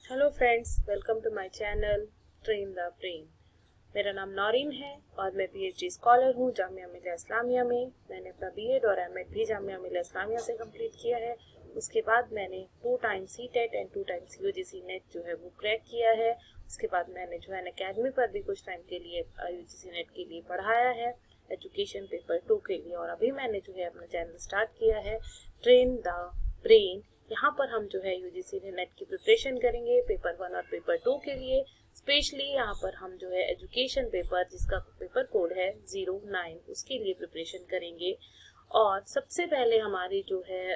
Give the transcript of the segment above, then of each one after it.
Hello friends, welcome to my channel Train the Brain. मेरा नाम नौरीन है और मैं पीएचडी स्कॉलर हूँ जामिया मिलिया इस्लामिया में। मैंने अपना बीएड और एमएड भी जामिया मिलिया इस्लामिया से कंप्लीट किया है। उसके बाद मैंने 2 times CTET and 2 times UGC net जो है वो क्रैक किया है। उसके बाद मैंने जो है अकेडमी पर भी कुछ टाइम के लिए यूजीसी नेट के लिए पढ़ाया है, एजुकेशन पेपर 2 के लिए। और अभी मैंने जो है अपना चैनल स्टार्ट किया है ट्रेन द ब्रेन। यहाँ पर हम जो है यूजीसी नेट की प्रिपरेशन करेंगे पेपर 1 और पेपर 2 के लिए। स्पेशली यहाँ पर हम जो है एजुकेशन पेपर, जिसका पेपर कोड है 09, उसके लिए प्रिपरेशन करेंगे। और सबसे पहले हमारी जो है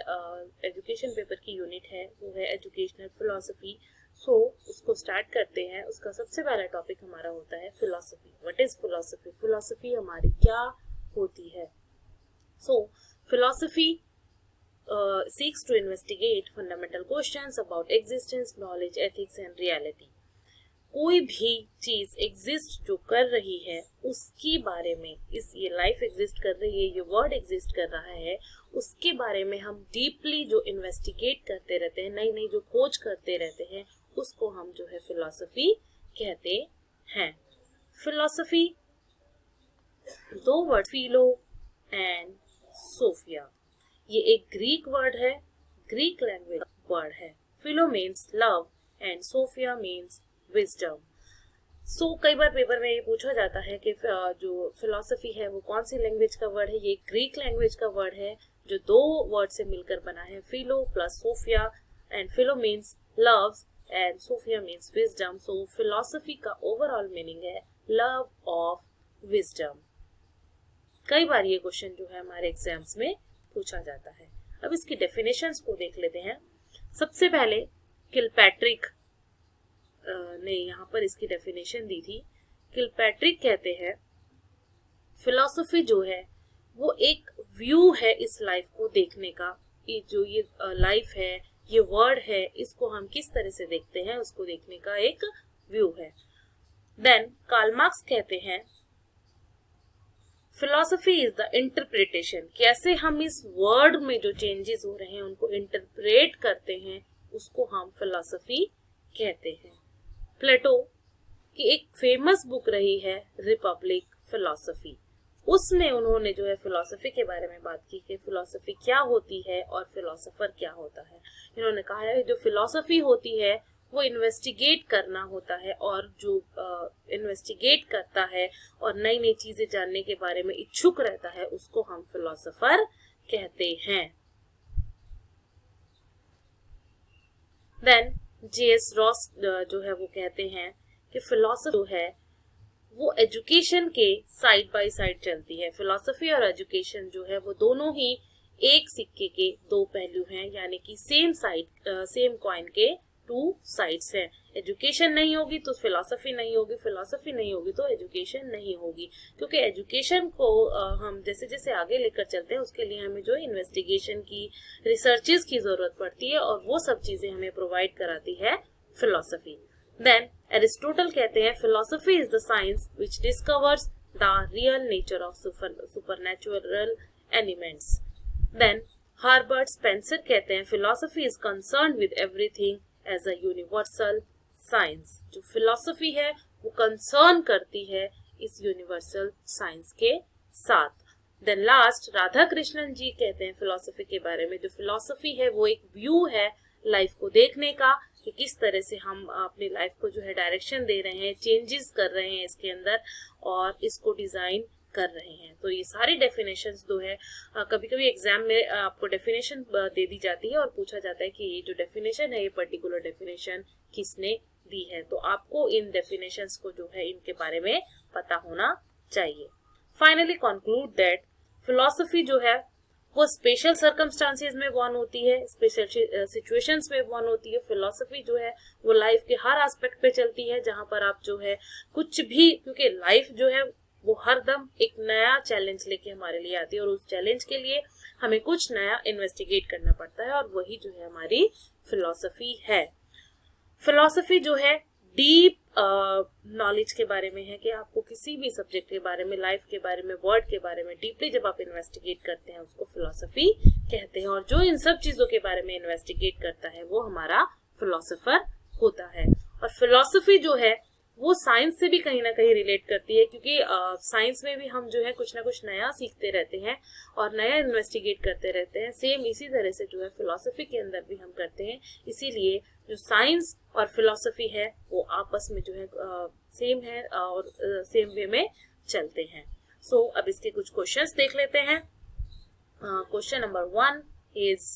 एजुकेशन पेपर की यूनिट है वो है एजुकेशनल फिलॉसफी। सो उसको स्टार्ट करते हैं। उसका सबसे पहला टॉपिक हमारा होता है philosophy. What is philosophy? Philosophy हमारी क्या होती है? सो philosophy seeks to investigate fundamental questions about existence, knowledge, ethics and reality. कोई भी चीज एग्जिस्ट जो कर रही है उसके बारे में, ये लाइफ एग्जिस्ट कर रही है, ये वर्ड एग्जिस्ट कर रहा है, उसके बारे में हम डीपली जो इन्वेस्टिगेट करते रहते हैं, नई नई जो खोज करते रहते हैं, उसको हम जो है फिलॉसफी कहते हैं। फिलॉसफी दो वर्ड, फिलो एंड सोफिया। ये एक ग्रीक वर्ड है, ग्रीक लैंग्वेज वर्ड है। Philo means love and sophia means wisdom. So कई बार पेपर में ये पूछा जाता है कि जो फिलॉसफी है वो कौन सी लैंग्वेज का वर्ड है। ये ग्रीक लैंग्वेज का वर्ड है जो 2 वर्ड से मिलकर बना है, philo plus sophia. And philo means love and sophia means wisdom. So philosophy का ओवरऑल मीनिंग है लव ऑफ विजडम। कई बार ये क्वेश्चन जो है हमारे एग्जाम्स में पूछा जाता है। अब इसकी डेफिनेशंस को देख लेते हैं। सबसे पहले किलपैट्रिक ने यहाँ पर इसकी डेफिनेशन दी थी। किलपैट्रिक कहते हैं फिलॉसफी जो है वो एक व्यू है इस लाइफ को देखने का। ये जो ये लाइफ है, ये वर्ड है, इसको हम किस तरह से देखते हैं उसको देखने का एक व्यू है। देन कार्ल मार्क्स कहते हैं फिलॉसफी इज द इंटरप्रिटेशन। कैसे हम इस वर्ड में जो चेंजेस हो रहे हैं उनको इंटरप्रेट करते हैं, उसको हम फिलॉसफी कहते हैं। प्लेटो की एक फेमस बुक रही है रिपब्लिक फिलॉसफी। उसमें उन्होंने जो है फिलॉसफी के बारे में बात की कि फिलॉसफी क्या होती है और फिलॉसफर क्या होता है। इन्होंने कहा है जो फिलॉसफी होती है वो इन्वेस्टिगेट करना होता है, और जो इन्वेस्टिगेट करता है और नई नई चीजें जानने के बारे में इच्छुक रहता है उसको हम फिलॉसफर कहते हैं। Then JS. रॉस जो है वो कहते हैं कि फिलॉसफी जो है वो एजुकेशन के साइड बाय साइड चलती है। फिलॉसफी और एजुकेशन जो है वो दोनों ही एक सिक्के के 2 पहलू हैं, यानी कि सेम कॉइन के 2 साइड्स हैं। एजुकेशन नहीं होगी तो फिलॉसफी नहीं होगी, फिलॉसफी नहीं होगी तो एजुकेशन नहीं होगी। क्योंकि एजुकेशन को हम जैसे जैसे आगे लेकर चलते हैं उसके लिए हमें जो इन्वेस्टिगेशन की, रिसर्चेस की जरूरत पड़ती है, और वो सब चीजें हमें प्रोवाइड कराती है फिलॉसफी। देन एरिस्टोटल कहते हैं philosophy is the science which discovers the real nature of supernatural elements. Then Herbert Spencer कहते हैं philosophy is concerned with everything as a universal science. जो फिलॉसफी है वो कंसर्न करती है इस यूनिवर्सल साइंस के साथ। देन लास्ट राधा कृष्णन जी कहते हैं फिलॉसफी के बारे में, जो फिलॉसफी है वो एक व्यू है लाइफ को देखने का, कि किस तरह से हम अपनी लाइफ को जो है डायरेक्शन दे रहे हैं, चेंजेस कर रहे हैं इसके अंदर और इसको डिजाइन कर रहे हैं। तो ये सारी डेफिनेशंस जो है कभी कभी एग्जाम में आपको डेफिनेशन दे दी जाती है और पूछा जाता है कि ये जो डेफिनेशन है ये पर्टिकुलर डेफिनेशन किसने दी है। तो आपको इन डेफिनेशंस को जो है इनके बारे में पता होना चाहिए। फाइनली कंक्लूड दैट फिलॉसफी जो है वो स्पेशल सर्कमस्टांसेस में बॉर्न होती है, स्पेशल सिचुएशंस में बॉर्न होती है। फिलॉसफी जो है वो लाइफ के हर एस्पेक्ट पे चलती है, जहां पर आप जो है कुछ भी, क्योंकि लाइफ जो है वो हरदम एक नया चैलेंज लेके हमारे लिए आती है, और उस चैलेंज के लिए हमें कुछ नया इन्वेस्टिगेट करना पड़ता है, और वही जो है हमारी फिलॉसफी है। फिलॉसफी जो है डीप नॉलेज के बारे में है, कि आपको किसी भी सब्जेक्ट के बारे में, लाइफ के बारे में, वर्ड के बारे में डीपली जब आप इन्वेस्टिगेट करते हैं उसको फिलॉसफी कहते हैं। और जो इन सब चीजों के बारे में इन्वेस्टिगेट करता है वो हमारा फिलॉसफर होता है। और फिलॉसफी जो है वो साइंस से भी कहीं ना कहीं रिलेट करती है, क्योंकि साइंस में भी हम जो है कुछ ना कुछ नया सीखते रहते हैं और नया इन्वेस्टिगेट करते रहते हैं। सेम इसी तरह से जो है फिलॉसफी के अंदर भी हम करते हैं। इसीलिए जो साइंस और फिलॉसफी है वो आपस में जो है सेम है और सेम वे में चलते हैं। सो अब इसके कुछ क्वेश्चंस देख लेते हैं। Question number 1 is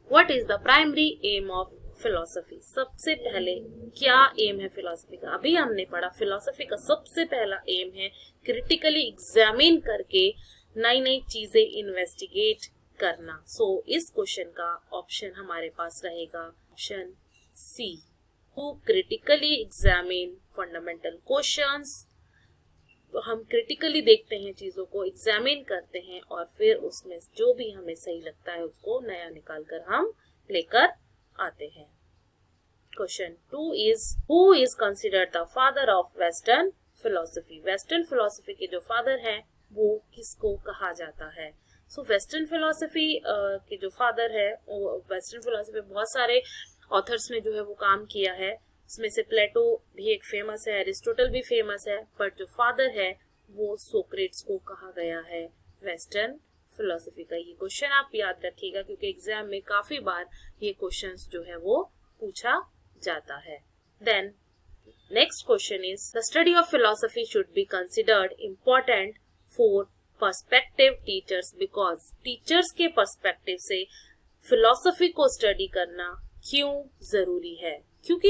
what is the primary aim of philosophy. सबसे पहले क्या एम है फिलॉसफी का? अभी हमने पढ़ा फिलॉसफी का सबसे पहला एम है क्रिटिकली एग्जामिन करके नई नई चीजें इन्वेस्टिगेट करना। सो इस क्वेश्चन का ऑप्शन हमारे पास रहेगा option C, who critically examine fundamental questions. तो हम क्रिटिकली देखते हैं, चीजों को एग्जामिन करते हैं और फिर उसमें जो भी हमें सही लगता है उसको नया निकाल कर हम लेकर आते हैं। Question 2 is who is considered the father of western philosophy. Western philosophy के जो फादर हैं वो किसको कहा जाता है? सो वेस्टर्न फिलोसफी के जो फादर है, वेस्टर्न फिलोसफी बहुत सारे ऑथर्स ने जो है वो काम किया है। इसमें से प्लेटो भी एक फेमस है, एरिस्टोटल भी फेमस है, बट जो फादर है वो सोक्रेट्स को कहा गया है वेस्टर्न फिलोसफी का। ये क्वेश्चन आप याद रखिएगा क्योंकि एग्जाम में काफी बार ये क्वेश्चंस जो है वो पूछा जाता है। Then next question is the study of philosophy should be considered important for perspective teachers because. Teachers के पर्सपेक्टिव से फिलोसफी को स्टडी करना क्यों जरूरी है? क्योंकि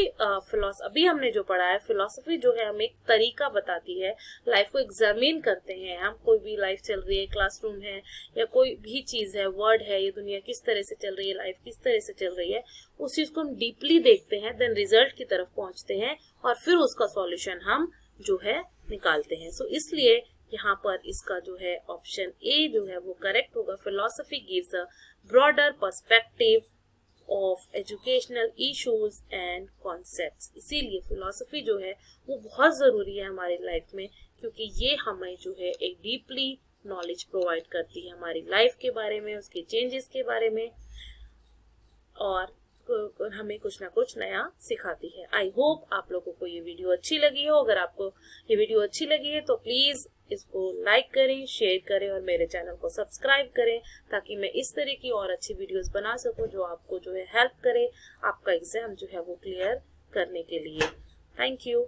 अभी हमने जो पढ़ा है फिलोसफी जो है हमें एक तरीका बताती है, लाइफ को एग्जामिन करते हैं हम। कोई भी लाइफ चल रही है, क्लासरूम है या कोई भी चीज है, वर्ड है, ये दुनिया किस तरह से चल रही है, लाइफ किस तरह से चल रही है, उस चीज को हम डीपली देखते हैं, देन रिजल्ट की तरफ पहुंचते हैं और फिर उसका सॉल्यूशन हम जो है निकालते हैं। सो इसलिए यहाँ पर इसका जो है ऑप्शन ए जो है वो करेक्ट होगा। Philosophy gives a broader perspective of educational issues and concepts. इसीलिए फिलोसफी जो है वो बहुत जरूरी है हमारी लाइफ में, क्योंकि ये हमें जो है एक डीपली नॉलेज प्रोवाइड करती है हमारी लाइफ के बारे में, उसके चेंजेस के बारे में, और हमें कुछ ना कुछ नया सिखाती है। आई होप आप लोगों को ये वीडियो अच्छी लगी हो। अगर आपको ये वीडियो अच्छी लगी है तो प्लीज इसको लाइक करें, शेयर करें और मेरे चैनल को सब्सक्राइब करें ताकि मैं इस तरह की और अच्छी वीडियोस बना सकूं जो आपको जो है हेल्प करे आपका एग्जाम जो है वो क्लियर करने के लिए। Thank you.